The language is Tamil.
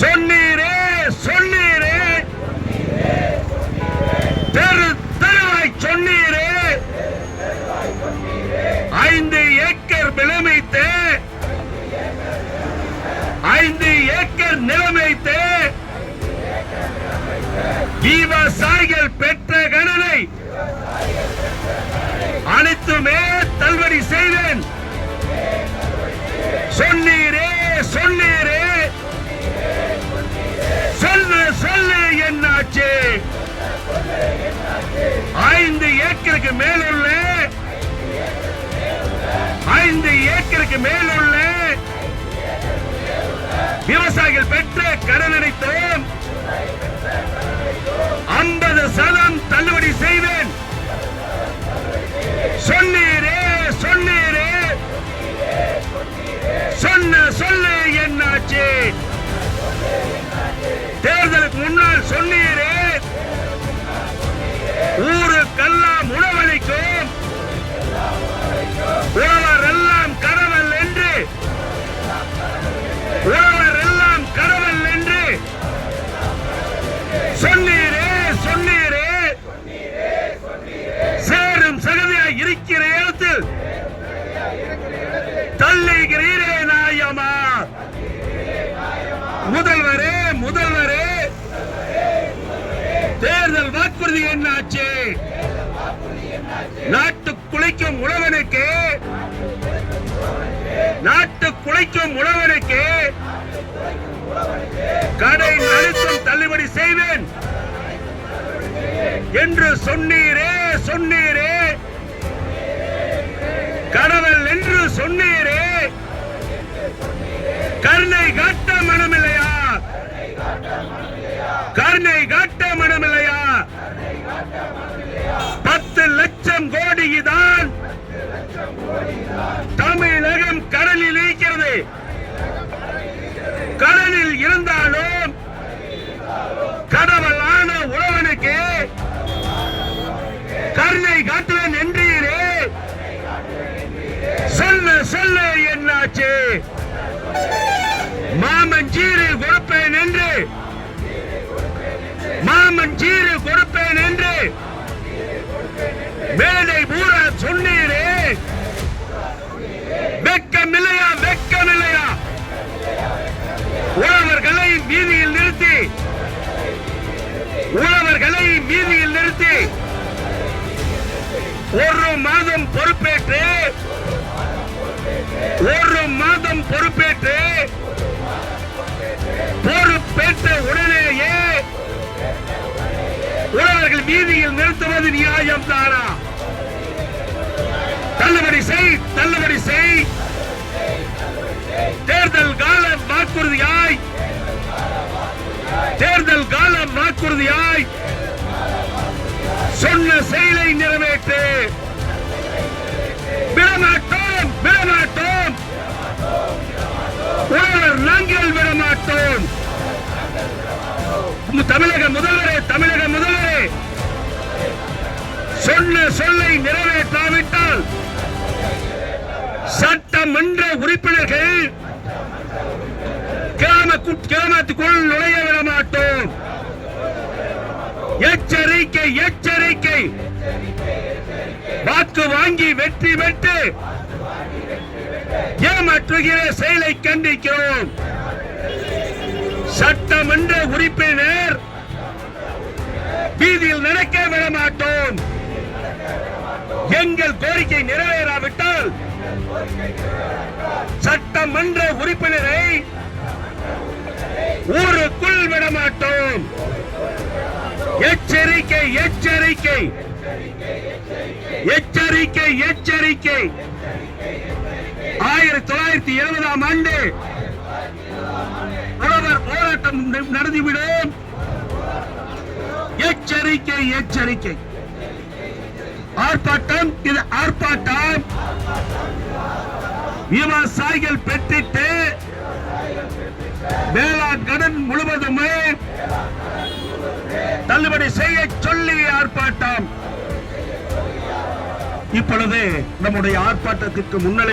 சொன்னீரே சொன்னீரே தெரு தெருவாய் சொன்னீரே 5 ஏக்கர் நிலமைத்து 5 ஏக்கர் நிலமைத்து விவசாயிகள் பெற்ற கடனை அனைத்துமே தள்ளுபடி செய்வேன். சொன்னீரே சொன்னீரே சொல்லு சொல்லு என்னாச்சு? 5 ஏக்கருக்கு மேலுள்ள 5 ஏக்கருக்கு மேலுள்ள விவசாயிகள் பெற்ற கடன் அனைத்தும் 50% தள்ளுபடி செய்வேன். சொன்னீரே சொன்னீரே சொன்ன சொல்லு என்னாச்சு? தேர்தலுக்கு முன்னால் சொன்னீரே ஊருக்கெல்லாம் உணவளிக்கும் உழவர் எல்லாம் கடவுள் என்று உழவர் எல்லாம் கடவுள் என்று சொன்னீரே சொன்னீரே சேரும் சகதியாய் இருக்கிற இடத்தில் தள்ளுகிறீரே நாயமா? முதல்வரே முதல்வரே தேர்தல் வாக்குறுதி என்னாச்சு? நாட்டு குலைக்கும் உழவனுக்கு கடை அனைத்தும் தள்ளுபடி செய்வேன் என்று சொன்னீரே சொன்னீரே கடவுள் என்று சொன்னீரே கருணை காட்ட மனமில்லையா? கருணை காட்ட மனமில்லையா? 10 லட்சம் கோடி தான் தமிழகம் கடலில் இருக்கிறது. கடலில் இருந்தாலும் கடவுளான உழவனுக்கு கருணை காட்டுவேன் என்றீரே சொல்ல சொல்ல என்னாச்சு? மாமஞ்சீரு கொடுப்பேன் என்று மாமஞ்சீரு கொடுப்பேன் என்று மேடை பூரா சொன்னீரே வெக்கமில்லையா வெக்கமில்லையா? உழவர்களை வீதியில் நிறுத்தி ஒரு மாதம் பொறுப்பேற்று பொறுப்பேற்ற உடனேயே உழவர்கள் வீதியில் நிறுத்துவது நியாயம் தானா? தள்ளுபடி செய் தள்ளுபடி செய். தேர்தல் காலம் வாக்குறுதியாய் சொன்ன செயலை நிறைவேற்று. விடமாட்டோம் விடமாட்டோம் உழவர் நாங்கள் விடமாட்டோம். தமிழக முதல்வரே சொன்ன சொல்லை நிறைவேற்றாவிட்டால் சட்டமன்ற உறுப்பினர்கள் கிராமத்துக்குள் நுழைய விட மாட்டோம். எச்சரிக்கை எச்சரிக்கை. வாக்கு வாங்கி வெற்றி பெற்று ஏமாற்றுகிற செயலை கண்டிக்கிறோம். சட்டமன்ற உறுப்பினர் வீதியில் நடக்க விட மாட்டோம். எங்கள் கோரிக்கை நிறைவேறாவிட்டால் சட்டமன்ற உறுப்பினரை ஊருக்குள் விட மாட்டோம். எச்சரிக்கை எச்சரிக்கை எச்சரிக்கை எச்சரிக்கை. 1970ஆம் ஆண்டு உழவர் போராட்டம் நடந்துவிடும். எச்சரிக்கை எச்சரிக்கை. ஆர்ப்பாட்டம் இது ஆர்ப்பாட்டம். விவசாயிகள் பெற்றிட்டு வேளாண் கடன் முழுவதுமே தள்ளுபடி செய்ய சொல்லி ஆர்ப்பாட்டம். இப்பொழுது நம்முடைய ஆர்ப்பாட்டத்திற்கு முன்னிலை